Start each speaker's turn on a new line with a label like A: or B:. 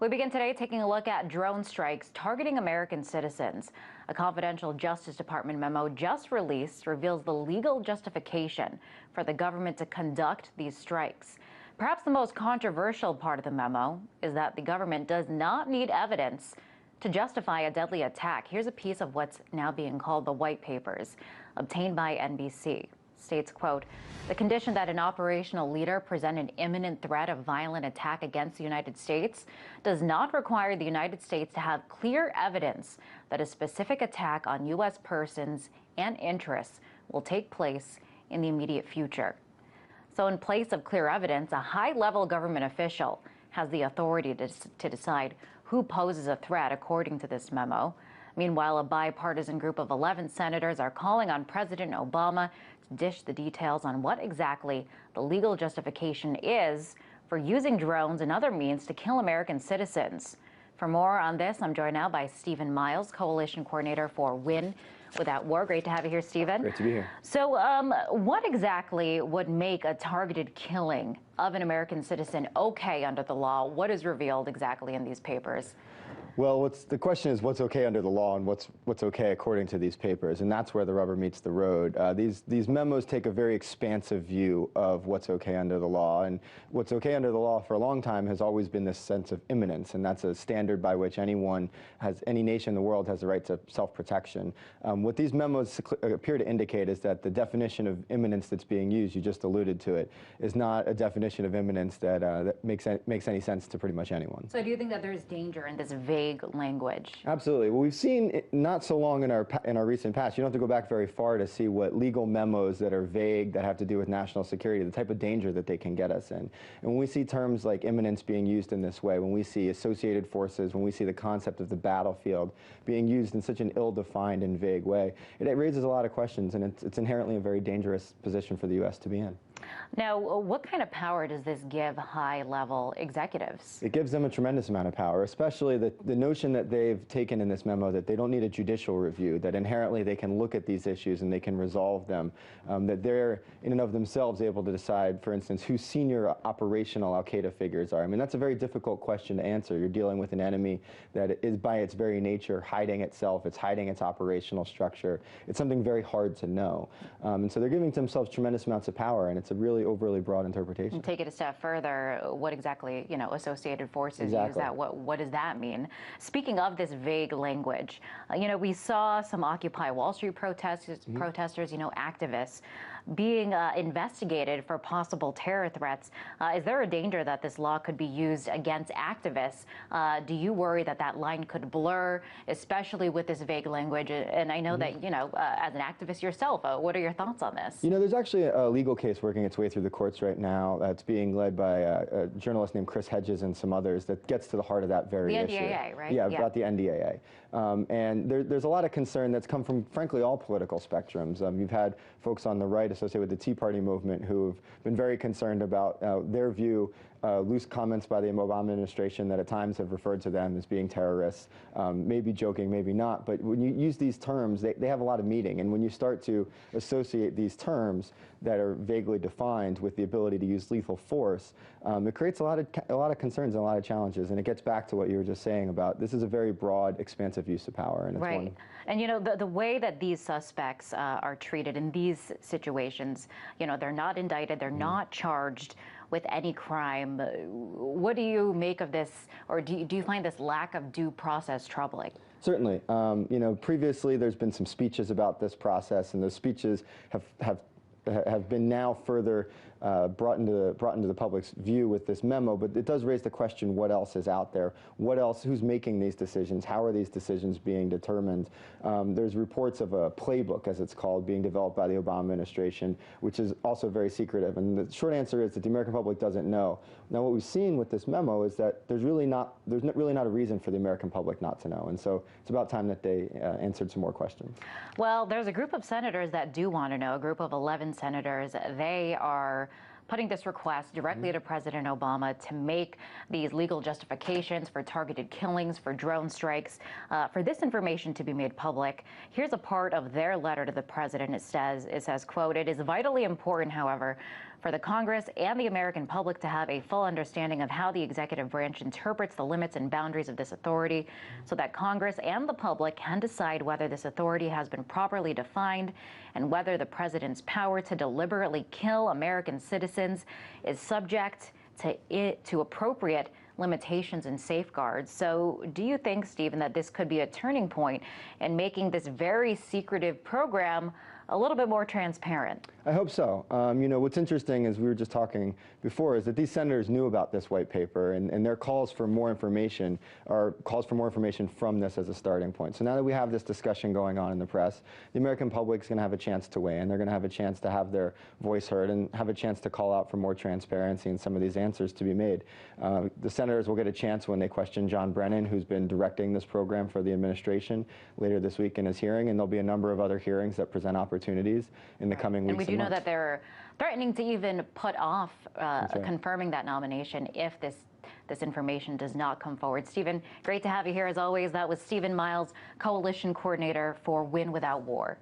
A: We begin today taking a look at drone strikes targeting American citizens. A confidential Justice Department memo just released reveals the legal justification for the government to conduct these strikes. Perhaps the most controversial part of the memo is that the government does not need evidence to justify a deadly attack. Here's a piece of what's now being called the white papers, obtained by NBC. States, quote, the condition that an operational leader present an imminent threat of violent attack against the United States does not require the United States to have clear evidence that a specific attack on U.S. persons and interests will take place in the immediate future. So in place of clear evidence, a high-level government official has the authority to decide who poses a threat, according to this memo. Meanwhile, a bipartisan group of 11 senators are calling on President Obama to dish the details on what exactly the legal justification is for using drones and other means to kill American citizens. For more on this, I'm joined now by Stephen Miles, Coalition Coordinator for Win Without War. Great to have you here, Stephen.
B: Great to be here.
A: So what exactly would make a targeted killing of an American citizen okay under the law? What is revealed exactly in these papers?
B: Well, the question is what's okay under the law and what's okay according to these papers, and that's where the rubber meets the road. These memos take a very expansive view of what's okay under the law, and what's okay under the law for a long time has always been this sense of imminence, and that's a standard by which any nation in the world has the right to self-protection. What these memos appear to indicate is that the definition of imminence that's being used, you just alluded to it, is not a definition of imminence that makes any sense to pretty much anyone.
A: So do you think that there's danger in this vague language?
B: Absolutely. Well, we've seen it not so long in our recent past. You don't have to go back very far to see what legal memos that are vague, that have to do with national security, the type of danger that they can get us in. And when we see terms like imminence being used in this way, when we see associated forces, when we see the concept of the battlefield being used in such an ill-defined and vague way, it raises a lot of questions, and it's inherently a very dangerous position for the U.S. to be in.
A: Now, what kind of power does this give high-level executives?
B: It gives them a tremendous amount of power, especially the notion that they've taken in this memo that they don't need a judicial review, that inherently they can look at these issues and they can resolve them, that they're in and of themselves able to decide, for instance, who senior operational al-Qaeda figures are. I mean, that's a very difficult question to answer. You're dealing with an enemy that is by its very nature hiding itself, it's hiding its operational structure. It's something very hard to know. And so they're giving themselves tremendous amounts of power, and it's a really overly broad interpretation.
A: And take it a step further, what exactly, associated forces use that? What does that mean? Speaking of this vague language, we saw some Occupy Wall Street protesters, activists being investigated for possible terror threats. Is there a danger that this law could be used against activists? Do you worry that that line could blur, especially with this vague language? And I know that, as an activist yourself, what are your thoughts on this?
B: There's actually a legal case working its way through the courts right now that's being led by a journalist named Chris Hedges and some others that gets to the heart of that very issue.
A: The NDAA, right?
B: Yeah, about the NDAA. And there's a lot of concern that's come from, frankly, all political spectrums. You've had folks on the right associated with the Tea Party movement who have been very concerned about their view, loose comments by the Obama administration that at times have referred to them as being terrorists, maybe joking, maybe not, but when you use these terms, they have a lot of meaning, and when you start to associate these terms that are vaguely defined with the ability to use lethal force, it creates a lot of concerns and a lot of challenges, and it gets back to what you were just saying about this is a very broad, expansive use of power. And it's
A: right. And the way that these suspects are treated in these situations, they're not indicted, they're not charged with any crime. What do you make of this, or do you find this lack of due process troubling?
B: Certainly. Previously there's been some speeches about this process, and those speeches have been now further brought into the public's view with this memo, but it does raise the question, what else is out there? What else, who's making these decisions? How are these decisions being determined? There's reports of a playbook, as it's called, being developed by the Obama administration, which is also very secretive. And the short answer is that the American public doesn't know. Now, what we've seen with this memo is that there's really not a reason for the American public not to know. And so it's about time that they answered some more questions.
A: Well, there's a group of senators that do want to know, a group of 11 senators. They are putting this request directly to President Obama to make these legal justifications for targeted killings, for drone strikes, for this information to be made public. Here's a part of their letter to the president. It says, quote, "It is vitally important, however, for the Congress and the American public to have a full understanding of how the executive branch interprets the limits and boundaries of this authority so that Congress and the public can decide whether this authority has been properly defined and whether the president's power to deliberately kill American citizens is subject to appropriate limitations and safeguards. So do you think, Stephen, that this could be a turning point in making this very secretive program a little bit more transparent?
B: I hope so. You know, what's interesting, as we were just talking before, is that these senators knew about this white paper, and their calls for more information are calls for more information from this as a starting point. So now that we have this discussion going on in the press, the American public's going to have a chance to weigh in. They're going to have a chance to have their voice heard and have a chance to call out for more transparency and some of these answers to be made. The senators will get a chance when they question John Brennan, who's been directing this program for the administration, later this week in his hearing, and there'll be a number of other hearings that present opportunities in the coming weeks and months.
A: And we do know that they're threatening to even put off confirming that nomination if this information does not come forward. Stephen, great to have you here as always. That was Stephen Miles, Coalition Coordinator for Win Without War.